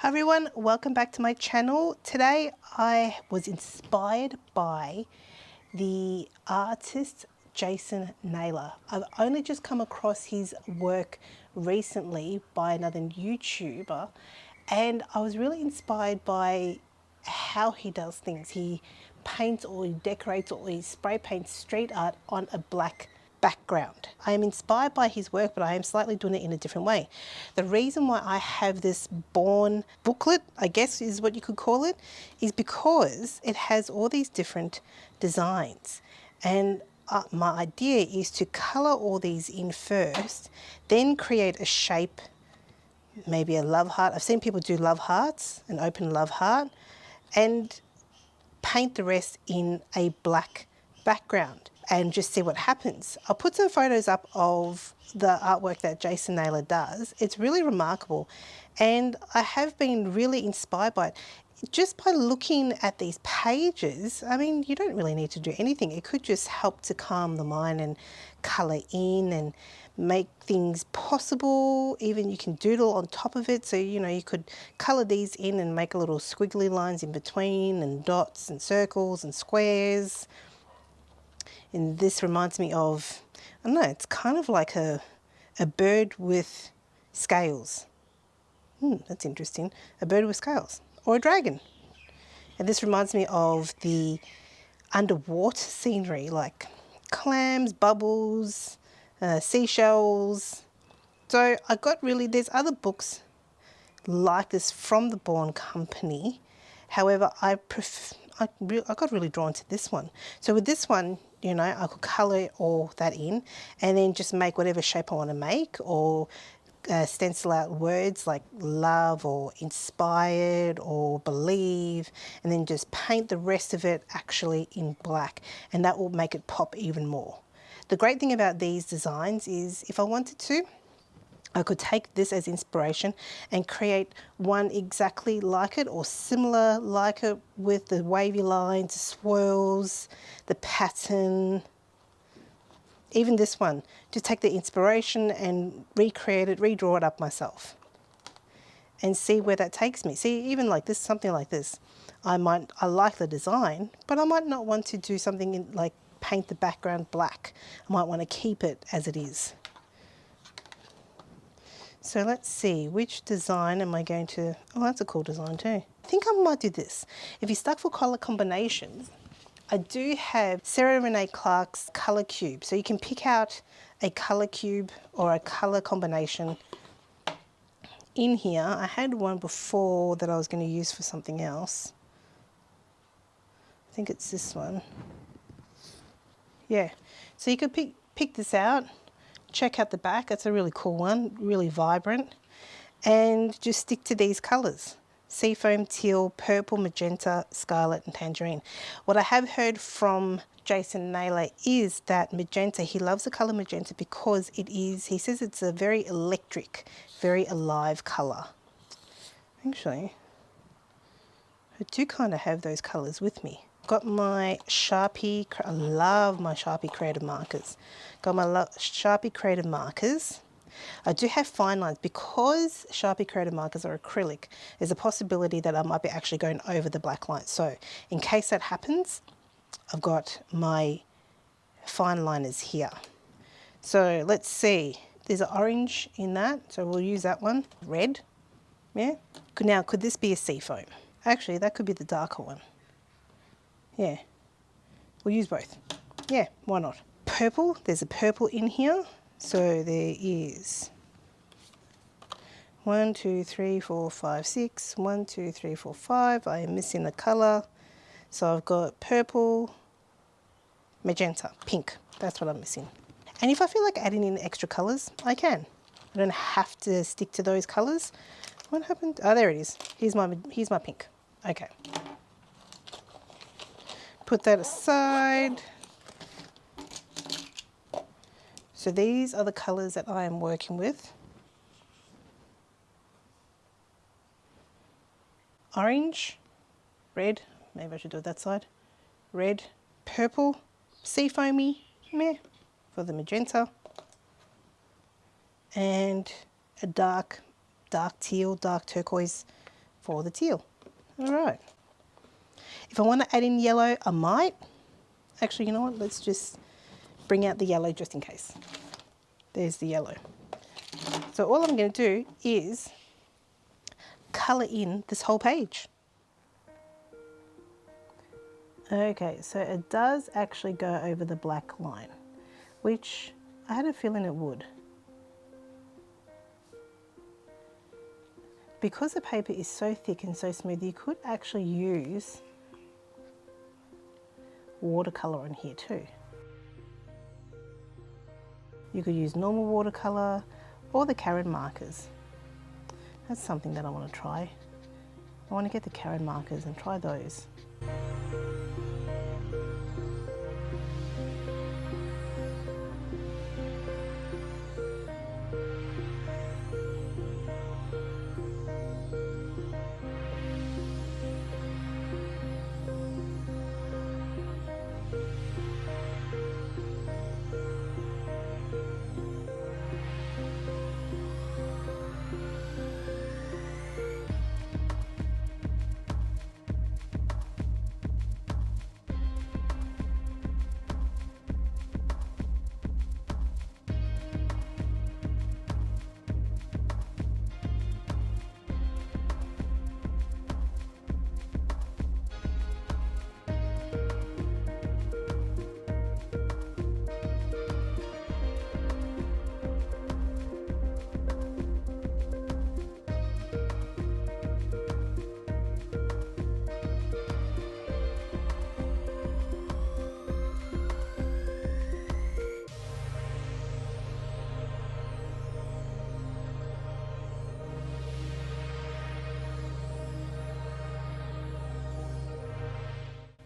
Hi everyone, welcome back to my channel. Today I was inspired by the artist Jason Naylor. I've only just come across his work recently by another YouTuber, and I was really inspired by how he does things. He paints or he decorates or he spray paints street art on a black background. I am inspired by his work, but I am slightly doing it in a different way. The reason why I have this Born booklet, I guess is what you could call it, is because it has all these different designs. And my idea is to color all these in first, then create a shape, maybe a love heart. I've seen people do love hearts, an open love heart, and paint the rest in a black background and just see what happens. I'll put some photos up of the artwork that Jason Naylor does. It's really remarkable, and I have been really inspired by it. Just by looking at these pages, I mean, you don't really need to do anything. It could just help to calm the mind and colour in and make things possible. Even you can doodle on top of it. So, you know, you could colour these in and make little squiggly lines in between and dots and circles and squares. And this reminds me of, I don't know, it's kind of like a bird with scales. That's interesting. A bird with scales, or a dragon. And this reminds me of the underwater scenery, like clams, bubbles, seashells. So I got really, there's other books like this from the Born Company. However, I got really drawn to this one. So with this one, you know, I could colour all that in and then just make whatever shape I want to make, or stencil out words like love or inspired or believe, and then just paint the rest of it actually in black, and that will make it pop even more. The great thing about these designs is if I wanted to, I could take this as inspiration and create one exactly like it or similar like it, with the wavy lines, the swirls, the pattern. Even this one, just take the inspiration and recreate it, redraw it up myself and see where that takes me. See, even like this, something like this, I like the design, but I might not want to do something in, like paint the background black. I might want to keep it as it is. So let's see, which design am I going to, oh, that's a cool design too. I think I might do this. If you're stuck for color combinations, I do have Sarah Renee Clark's color cube. So you can pick out a color cube or a color combination in here. I had one before that I was going to use for something else. I think it's this one. Yeah, so you could pick this out. Check out the back, it's a really cool one, really vibrant. And just stick to these colours: seafoam, teal, purple, magenta, scarlet and tangerine. What I have heard from Jason Naylor is that magenta, he loves the colour magenta because it is, he says it's a very electric, very alive colour. Actually, I do kind of have those colours with me. Got my Sharpie, I love my Sharpie Creative Markers. Got my Sharpie Creative Markers. I do have fine lines because Sharpie Creative Markers are acrylic. There's a possibility that I might be actually going over the black line. So in case that happens, I've got my fine liners here. So let's see, there's an orange in that, so we'll use that one. Red, yeah. Now, could this be a seafoam? Actually, that could be the darker one. Yeah, we'll use both. Yeah, why not? Purple, there's a purple in here. So there is 1, 2, 3, 4, 5, 6. 1, 2, 3, 4, 5. I am missing a colour. So I've got purple, magenta, pink. That's what I'm missing. And if I feel like adding in extra colours, I can. I don't have to stick to those colours. What happened? Oh, there it is. Here's my pink. Okay. Put that aside. So these are the colours that I am working with. Orange, red, maybe I should do it that side. Red, purple, seafoamy, meh, for the magenta. And a dark teal, dark turquoise for the teal. All right. If I want to add in yellow, I might. Actually, you know what? Let's just bring out the yellow just in case. There's the yellow. So all I'm going to do is colour in this whole page. Okay, so it does actually go over the black line, which I had a feeling it would. Because the paper is so thick and so smooth, you could actually use watercolour on here too. You could use normal watercolour or the Creatve markers. That's something that I want to try. I want to get the Creatve markers and try those.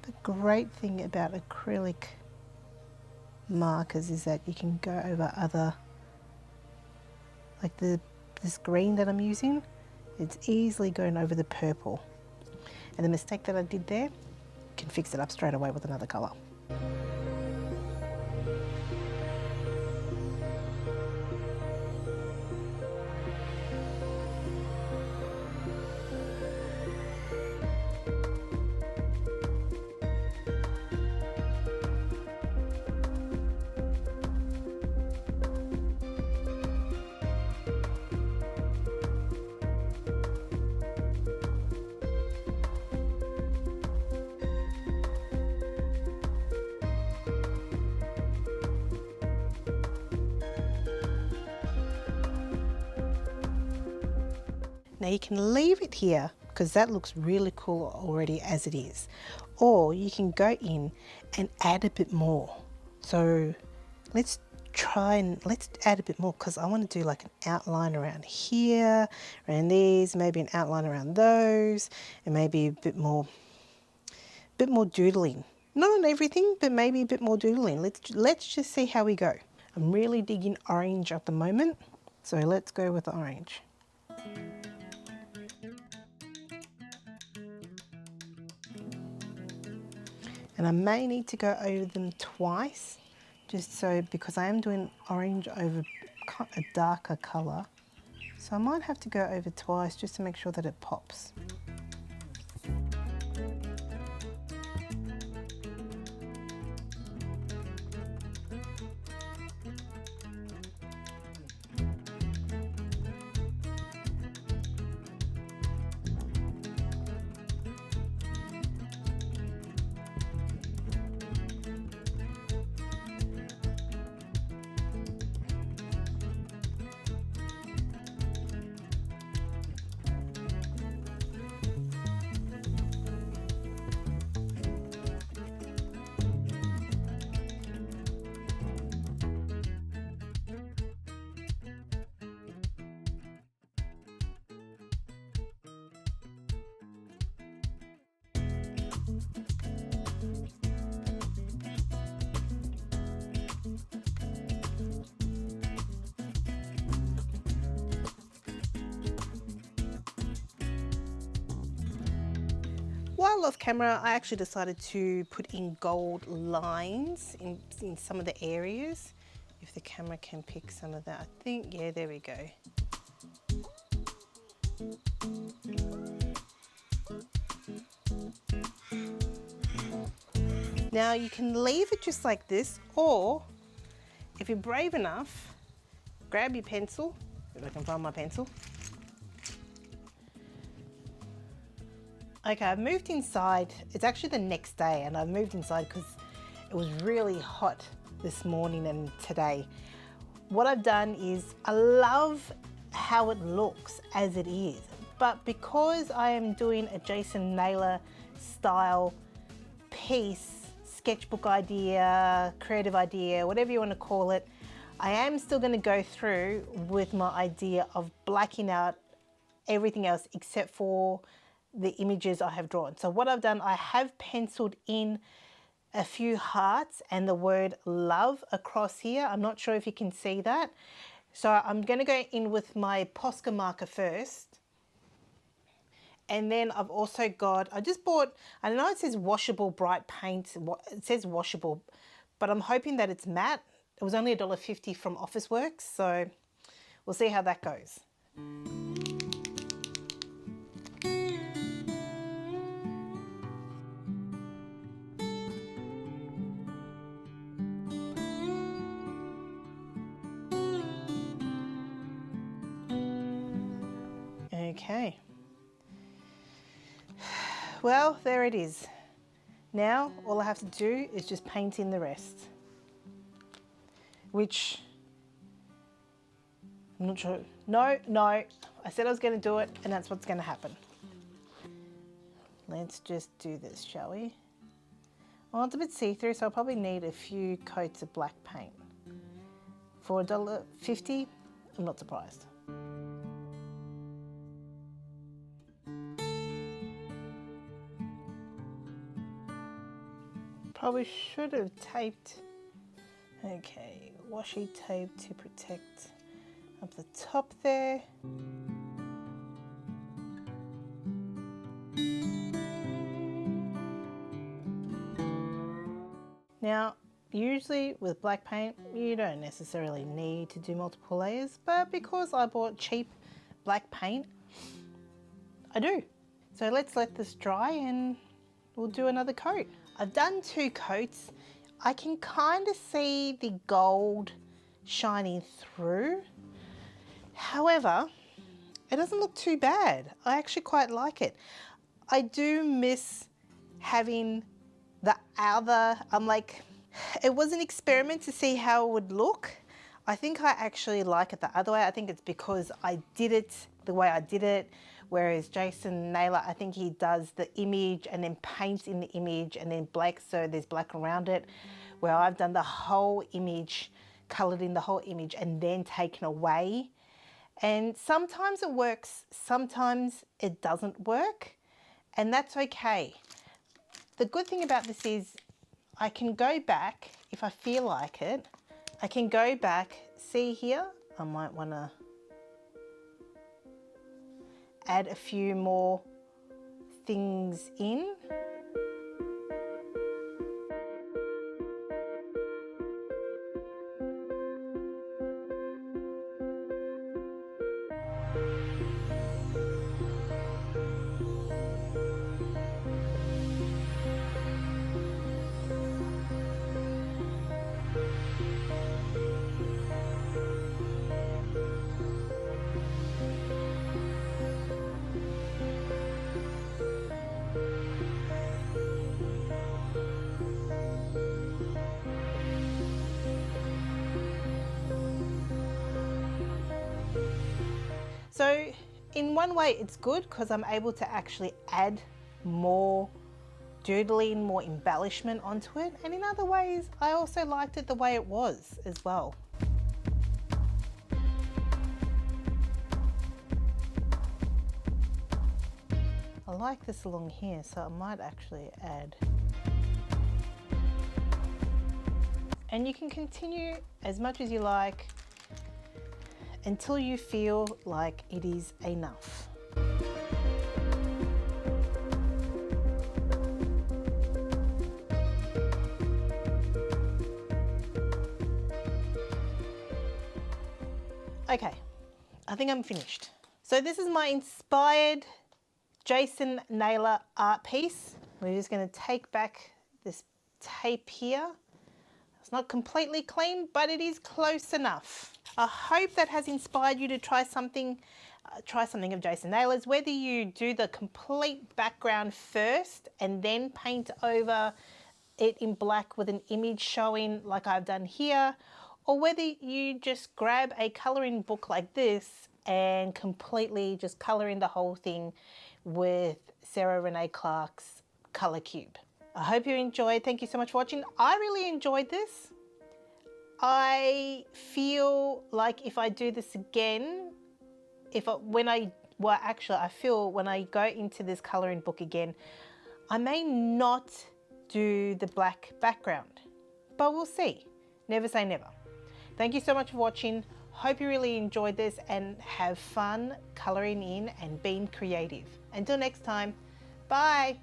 The great thing about acrylic markers is that you can go over other, like this green that I'm using, it's easily going over the purple. And the mistake that I did there, can fix it up straight away with another colour. Now you can leave it here because that looks really cool already as it is. Or you can go in and add a bit more. So let's add a bit more because I want to do like an outline around here, around these, maybe an outline around those, and maybe a bit more doodling. Not on everything, but maybe a bit more doodling. Let's just see how we go. I'm really digging orange at the moment, so let's go with the orange. And I may need to go over them twice, just so, because I am doing orange over a darker colour. So I might have to go over twice just to make sure that it pops. While off camera, I actually decided to put in gold lines in some of the areas. If the camera can pick some of that, I think, yeah, there we go. Now you can leave it just like this, or if you're brave enough, grab your pencil, if I can find my pencil. Okay, I've moved inside. It's actually the next day, and I've moved inside because it was really hot this morning and today. What I've done is, I love how it looks as it is, but because I am doing a Jason Naylor style piece, sketchbook idea, creative idea, whatever you want to call it, I am still going to go through with my idea of blacking out everything else except for the images I have drawn. So what I've done, I have penciled in a few hearts and the word love across here. I'm not sure if you can see that. So I'm going to go in with my Posca marker first. And then I've also got, I just bought, I know it says washable bright paint. It says washable, but I'm hoping that it's matte. It was only $1.50 from Officeworks, so we'll see how that goes. Okay. Well, there it is. Now, all I have to do is just paint in the rest, which I'm not sure. No, I said I was going to do it, and that's what's going to happen. Let's just do this, shall we? Well, it's a bit see-through, so I'll probably need a few coats of black paint. For $1.50, I'm not surprised. Probably should have taped. Okay, washi tape to protect up the top there. Now, usually with black paint, you don't necessarily need to do multiple layers, but because I bought cheap black paint, I do. So let's let this dry and we'll do another coat. I've done 2 coats. I can kind of see the gold shining through. However, it doesn't look too bad. I actually quite like it. I do miss having the other, it was an experiment to see how it would look. I think I actually like it the other way. I think it's because I did it the way I did it, whereas Jason Naylor, I think he does the image and then paints in the image and then black, so there's black around it, where I've done the whole image, colored in the whole image and then taken away. And sometimes it works, sometimes it doesn't work, and that's okay. The good thing about this is I can go back if I feel like it. I can go back, see here, I might want to add a few more things in. So in one way it's good because I'm able to actually add more doodling, more embellishment onto it, and in other ways I also liked it the way it was as well. I like this along here, so I might actually add. And you can continue as much as you like until you feel like it is enough. Okay, I think I'm finished. So this is my inspired Jason Naylor art piece. We're just going to take back this tape here. It's not completely clean, but it is close enough. I hope that has inspired you to try something of Jason Naylor's, whether you do the complete background first and then paint over it in black with an image showing like I've done here, or whether you just grab a coloring book like this and completely just color in the whole thing with Sarah Renee Clark's Color Cube. I hope you enjoyed. Thank you so much for watching. I really enjoyed this. I feel like if I do this again, I feel when I go into this coloring book again, I may not do the black background, but we'll see. Never say never. Thank you so much for watching. Hope you really enjoyed this and have fun coloring in and being creative. Until next time, bye.